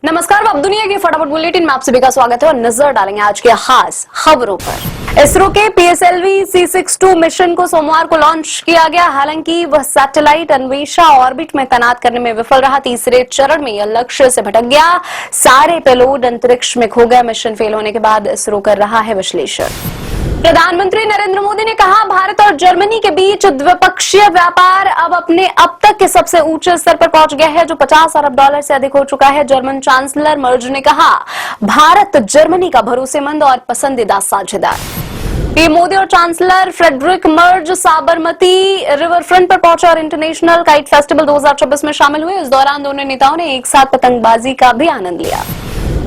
नमस्कार, अब दुनिया की फटाफट बुलेटिन में आप सभी का स्वागत है और नजर डालेंगे आज के खास खबरों पर। इसरो के PSLV C62 मिशन को सोमवार को लॉन्च किया गया। हालांकि वह सैटेलाइट अन्वेषा ऑर्बिट में तैनात करने में विफल रहा। तीसरे चरण में यह लक्ष्य से भटक गया। सारे पेलोड अंतरिक्ष में खो गए। मिशन फेल होने के बाद इसरो कर रहा है विश्लेषण। प्रधानमंत्री नरेंद्र मोदी ने कहा, भारत और जर्मनी के बीच द्विपक्षीय व्यापार अब तक के सबसे ऊंचे स्तर पर पहुंच गया है, जो $50 अरब से अधिक हो चुका है। जर्मन चांसलर मर्ज ने कहा, भारत जर्मनी का भरोसेमंद और पसंदीदा साझेदार। पीएम मोदी और chancellor Friedrich Merz Sabarmati river front पर पहुंचे और इंटरनेशनल काइट फेस्टिवल 2024 में शामिल हुए। इस दौरान दोनों नेताओं ने एक साथ पतंगबाजी का भी आनंद लिया।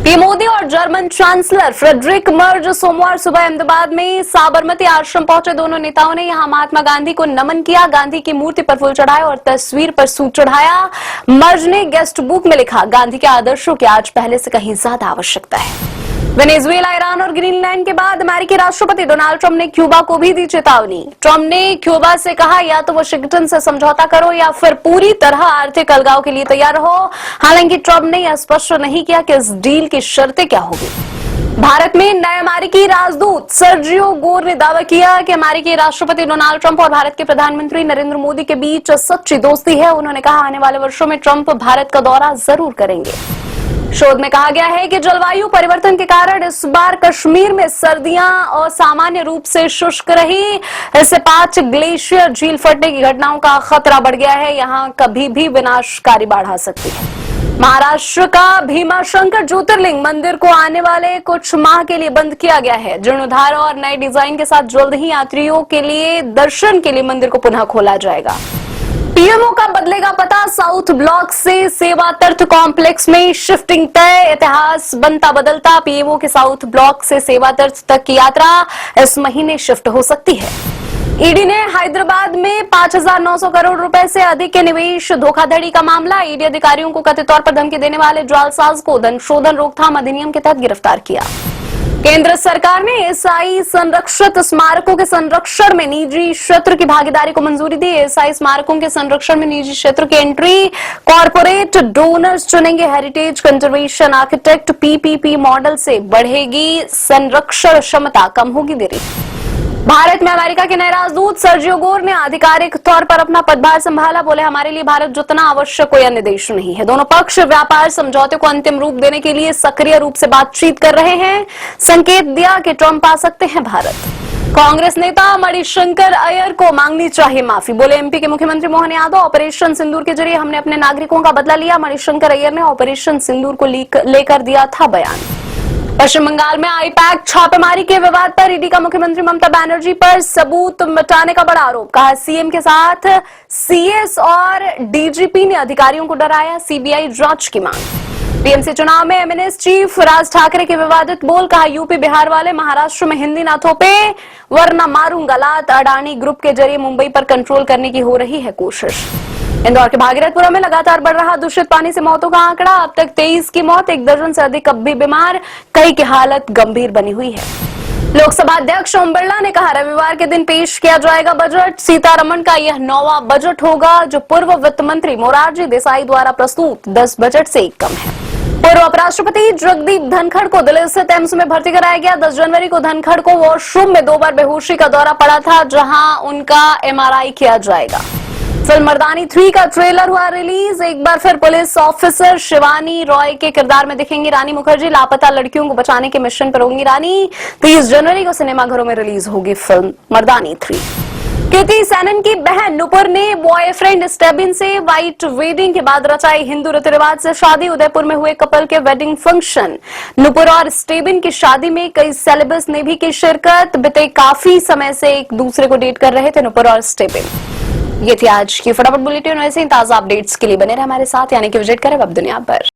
पीएम मोदी और जर्मन चांसलर फ्रेडरिक मर्ज सोमवार सुबह अहमदाबाद में साबरमती आश्रम पहुंचे। दोनों नेताओं ने यहां महात्मा गांधी को नमन किया, गांधी की मूर्ति पर फूल चढ़ाए और तस्वीर पर सूट चढ़ाया। मर्ज ने गेस्ट बुक में लिखा, गांधी के आदर्शों की आज पहले से कहीं ज्यादा आवश्यकता है। वेनेजुएला, ईरान और ग्रीनलैंड के बाद अमेरिकी राष्ट्रपति डोनाल्ड ट्रंप ने क्यूबा को भी दी चेतावनी। ट्रंप ने क्यूबा से कहा, या तो वाशिंगटन से समझौता करो या फिर पूरी तरह आर्थिक अलगाव के लिए तैयार रहो। हालांकि ट्रंप ने यह स्पष्ट नहीं किया कि इस डील की शर्तें क्या होगी। भारत में नए अमेरिकी राजदूत सर्जियो गोर ने दावा किया कि अमेरिकी राष्ट्रपति डोनाल्ड ट्रंप और भारत के प्रधानमंत्री नरेंद्र मोदी के बीच सच्ची दोस्ती है। उन्होंने कहा, आने वाले वर्षों में ट्रंप भारत का दौरा जरूर करेंगे। शोध में कहा गया है कि जलवायु परिवर्तन के कारण इस बार कश्मीर में सर्दियां असामान्य रूप से शुष्क रही। इससे 5 ग्लेशियर झील फटने की घटनाओं का खतरा बढ़ गया है। यहां कभी भी विनाशकारी बाढ़ आ सकती है। महाराष्ट्र का भीमाशंकर ज्योतिर्लिंग मंदिर को आने वाले कुछ माह के लिए बंद किया गया है। जीर्णोद्धार और नए डिजाइन के साथ जल्द ही यात्रियों के लिए दर्शन के लिए मंदिर को पुनः खोला जाएगा। पीएमओ का बदलेगा पता, साउथ ब्लॉक से सेवा तीर्थ कॉम्प्लेक्स में शिफ्टिंग तय। इतिहास बनता बदलता, पीएमओ के साउथ ब्लॉक से सेवा तीर्थ तक की यात्रा इस महीने शिफ्ट हो सकती है। ईडी ने हैदराबाद में 5,900 करोड़ रुपए से अधिक के निवेश धोखाधड़ी का मामला। ईडी अधिकारियों को कथित तौर पर धमकी देने वाले जालसाज को धन शोधन रोकथाम अधिनियम के तहत गिरफ्तार किया। केंद्र सरकार ने एएसआई संरक्षित स्मारकों के संरक्षण में निजी क्षेत्र की भागीदारी को मंजूरी दी। एएसआई स्मारकों के संरक्षण में निजी क्षेत्र की एंट्री कॉर्पोरेट डोनर्स चुनेंगे। Heritage conservation architect PPP model से बढ़ेगी संरक्षण क्षमता, कम होगी देरी। भारत में अमेरिका के नए राजदूत सर्जियो गोर ने आधिकारिक तौर पर अपना पदभार संभाला। बोले, हमारे लिए भारत जितना आवश्यक कोई अन्य देश नहीं है। दोनों पक्ष व्यापार समझौते को अंतिम रूप देने के लिए सक्रिय रूप से बातचीत कर रहे हैं। संकेत दिया कि ट्रंप आ सकते हैं भारत। कांग्रेस नेता मणिशंकर अय्यर को मांगनी चाहिए माफी। बोले, MP के मुख्यमंत्री मोहन यादव, ऑपरेशन सिंदूर के जरिए हमने अपने नागरिकों का बदला लिया। मणिशंकर अय्यर ने ऑपरेशन सिंदूर को लेकर दिया था बयान। पश्चिम बंगाल में आईपैक छापेमारी के विवाद पर ईडी का मुख्यमंत्री ममता बनर्जी पर सबूत मिटाने का बड़ा आरोप। कहा, सीएम के साथ CS और DGP ने अधिकारियों को डराया। CBI जांच की मांग। टीएमसी चुनाव में MNS चीफ राज ठाकरे के विवादित बोल। कहा, यूपी बिहार वाले महाराष्ट्र में हिंदी ना थोपे वरना मारूंगा लात। अडानी ग्रुप के जरिए मुंबई पर कंट्रोल करने की हो रही है कोशिश। इंदौर के भागीरथपुरा में लगातार बढ़ रहा दूषित पानी से मौतों का आंकड़ा। अब तक 23 की मौत, 1 दर्जन से अधिक अब भी बीमार, कई की हालत गंभीर बनी हुई है। लोकसभा अध्यक्ष ओम बिरला ने कहा, रविवार के दिन पेश किया जाएगा बजट। सीतारमण का यह 9वां बजट होगा, जो पूर्व वित्त मंत्री मोरारजी देसाई द्वारा प्रस्तुत 10 बजट से एक कम है। पूर्व उपराष्ट्रपति जगदीप धनखड़ को दिल्ली स्थित एम्स में भर्ती कराया गया। 10 जनवरी को धनखड़ को वॉशरूम में 2 बार बेहोशी का दौरा पड़ा था, जहां उनका MRI किया जाएगा। फिल्म मर्दानी 3 का ट्रेलर हुआ रिलीज। एक बार फिर पुलिस ऑफिसर शिवानी रॉय के किरदार में दिखेंगी रानी मुखर्जी। लापता लड़कियों को बचाने के मिशन पर होंगी रानी। 30 जनवरी को सिनेमाघरों में रिलीज होगी फिल्म मर्दानी 3। कृति सेनन की बहन नुपुर ने बॉयफ्रेंड स्टेबिन से व्हाइट वेडिंग के बाद रचाई हिंदू रीति रिवाज से शादी। उदयपुर में हुए कपल के वेडिंग फंक्शन। नुपुर और स्टेबिन की शादी में कई सेलेब्स ने भी की शिरकत। बीते काफी समय से एक दूसरे को डेट कर रहे थे नुपुर और स्टेबिन। ये थी आज की फटाफट बुलेटिन। ऐसे ही ताजा अपडेट्स के लिए बने रहे हमारे साथ, यानी कि विजिट करें वेब दुनिया पर।